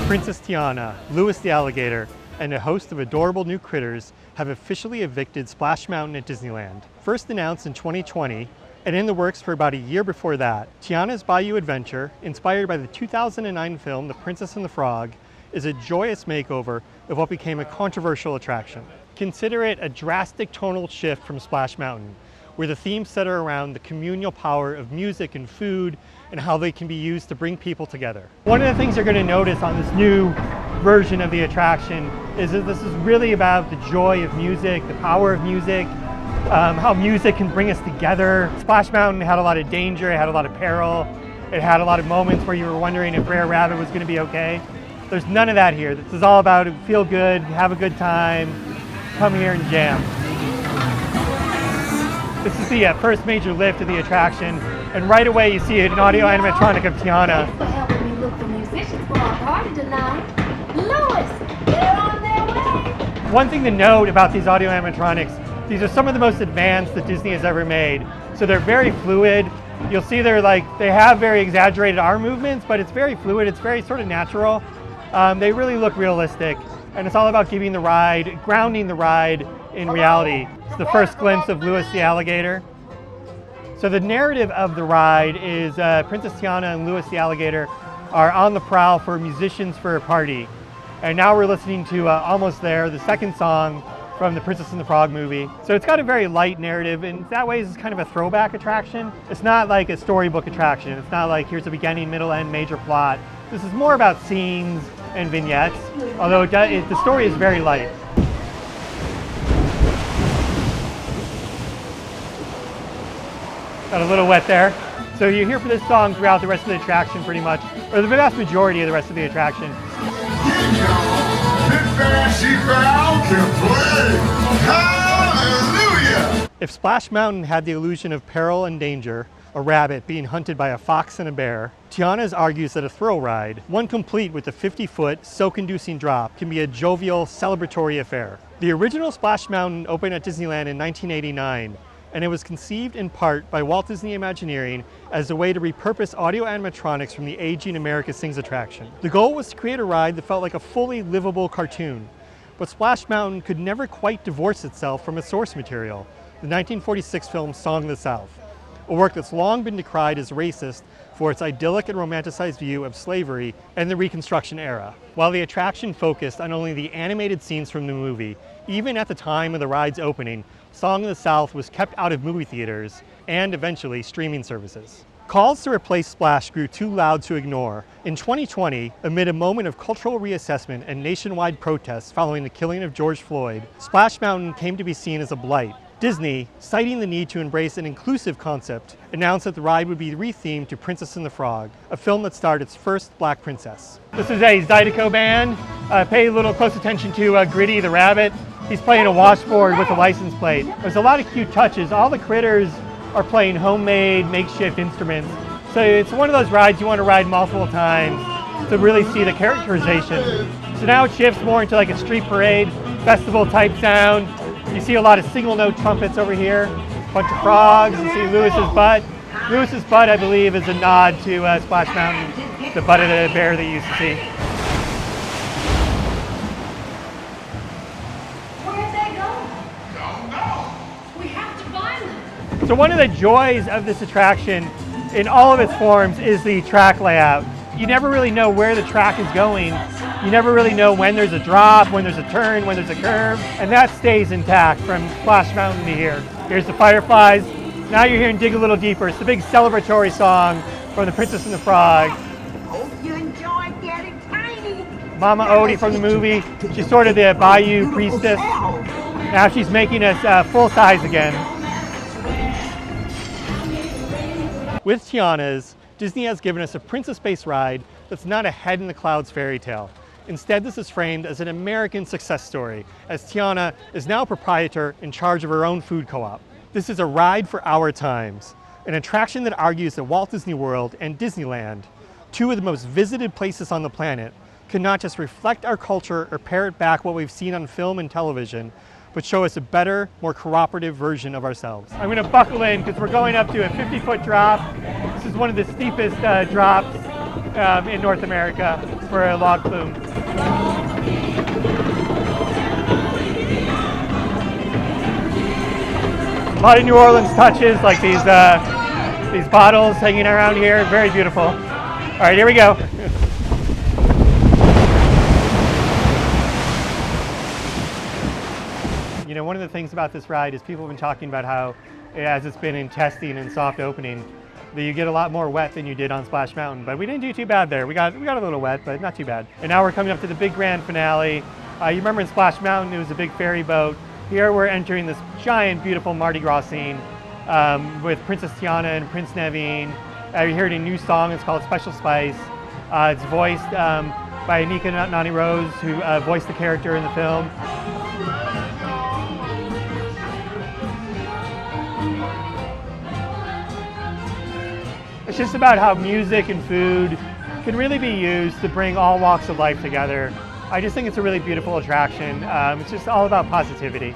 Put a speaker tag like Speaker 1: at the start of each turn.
Speaker 1: Princess Tiana, Louis the alligator, and a host of adorable new critters have officially evicted Splash Mountain at Disneyland. First announced in 2020, and in the works for about a year before that, Tiana's Bayou adventure, inspired by the 2009 film The Princess and the Frog, is a joyous makeover of what became a controversial attraction. Consider it a drastic tonal shift from Splash Mountain, where the themes center around the communal power of music and food and how they can be used to bring people together. One of the things you're going to notice on this new version of the attraction is that this is really about the joy of music, the power of music, how music can bring us together. Splash Mountain had a lot of danger, it had a lot of peril, it had a lot of moments where you were wondering if Brer Rabbit was going to be okay. There's none of that here. This is all about feel good, have a good time, come here and jam. This is the first major lift of the attraction, and right away you see an audio animatronic of Tiana.
Speaker 2: Thanks for helping me look for musicians for our party tonight. Louis, they're on their way.
Speaker 1: One thing to note about these audio animatronics, these are some of the most advanced that Disney has ever made. So they're very fluid. You'll see they have very exaggerated arm movements, but it's very fluid, it's very sort of natural. They really look realistic, and it's all about giving the ride, grounding the ride in reality. It's the first glimpse of Louis the alligator. So the narrative of the ride is Princess Tiana and Louis the alligator are on the prowl for musicians for a party. And now we're listening to Almost There, the second song from the Princess and the Frog movie. So it's got a very light narrative, and that way it's kind of a throwback attraction. It's not like a storybook attraction. It's not like here's a beginning, middle, end, major plot. This is more about scenes and vignettes, although the story is very light. Got a little wet there. So you're here for this song throughout the rest of the attraction pretty much, or the vast majority of the rest of the attraction. If Splash Mountain had the illusion of peril and danger, a rabbit being hunted by a fox and a bear, Tiana's argues that a thrill ride, one complete with a 50-foot, soak-inducing drop, can be a jovial, celebratory affair. The original Splash Mountain opened at Disneyland in 1989, and it was conceived in part by Walt Disney Imagineering as a way to repurpose audio animatronics from the aging America Sings attraction. The goal was to create a ride that felt like a fully livable cartoon, but Splash Mountain could never quite divorce itself from its source material, the 1946 film Song of the South, a work that's long been decried as racist for its idyllic and romanticized view of slavery and the Reconstruction era. While the attraction focused on only the animated scenes from the movie, even at the time of the ride's opening, Song of the South was kept out of movie theaters and eventually streaming services. Calls to replace Splash grew too loud to ignore. In 2020, amid a moment of cultural reassessment and nationwide protests following the killing of George Floyd, Splash Mountain came to be seen as a blight. Disney, citing the need to embrace an inclusive concept, announced that the ride would be rethemed to Princess and the Frog, a film that starred its first black princess. This is a Zydeco band. Pay a little close attention to Gritty the rabbit. He's playing a washboard with a license plate. There's a lot of cute touches. All the critters are playing homemade, makeshift instruments. So it's one of those rides you want to ride multiple times to really see the characterization. So now it shifts more into like a street parade, festival type sound. You see a lot of single note trumpets over here, a bunch of frogs. You see Louis's butt. Louis's butt, I believe, is a nod to Splash Mountain, the butt of the bear that you used to see. So one of the joys of this attraction in all of its forms is the track layout. You never really know where the track is going. You never really know when there's a drop, when there's a turn, when there's a curve, and that stays intact from Splash Mountain to here. Here's the Fireflies. Now you're hearing Dig a Little Deeper. It's the big celebratory song from The Princess and the Frog.
Speaker 2: Hope you enjoy getting tiny.
Speaker 1: Mama Odie from the movie. She's sort of the Bayou priestess. Now she's making us full size again. With Tiana's, Disney has given us a princess-based ride that's not a head-in-the-clouds fairy tale. Instead, this is framed as an American success story, as Tiana is now a proprietor in charge of her own food co-op. This is a ride for our times, an attraction that argues that Walt Disney World and Disneyland, two of the most visited places on the planet, can not just reflect our culture or parrot back what we've seen on film and television, but show us a better, more cooperative version of ourselves. I'm going to buckle in because we're going up to a 50-foot drop. This is one of the steepest drops in North America for a log flume. A lot of New Orleans touches, like these bottles hanging around here. Very beautiful. All right, here we go. You know, one of the things about this ride is people have been talking about how, as it's been in testing and soft opening, that you get a lot more wet than you did on Splash Mountain. But we didn't do too bad there. We got a little wet, but not too bad. And now we're coming up to the big grand finale. You remember in Splash Mountain, it was a big ferry boat. Here we're entering this giant, beautiful Mardi Gras scene with Princess Tiana and Prince Naveen. You heard a new song, it's called Special Spice. It's voiced by Anika Nani Rose, who voiced the character in the film. It's just about how music and food can really be used to bring all walks of life together. I just think it's a really beautiful attraction. It's just all about positivity.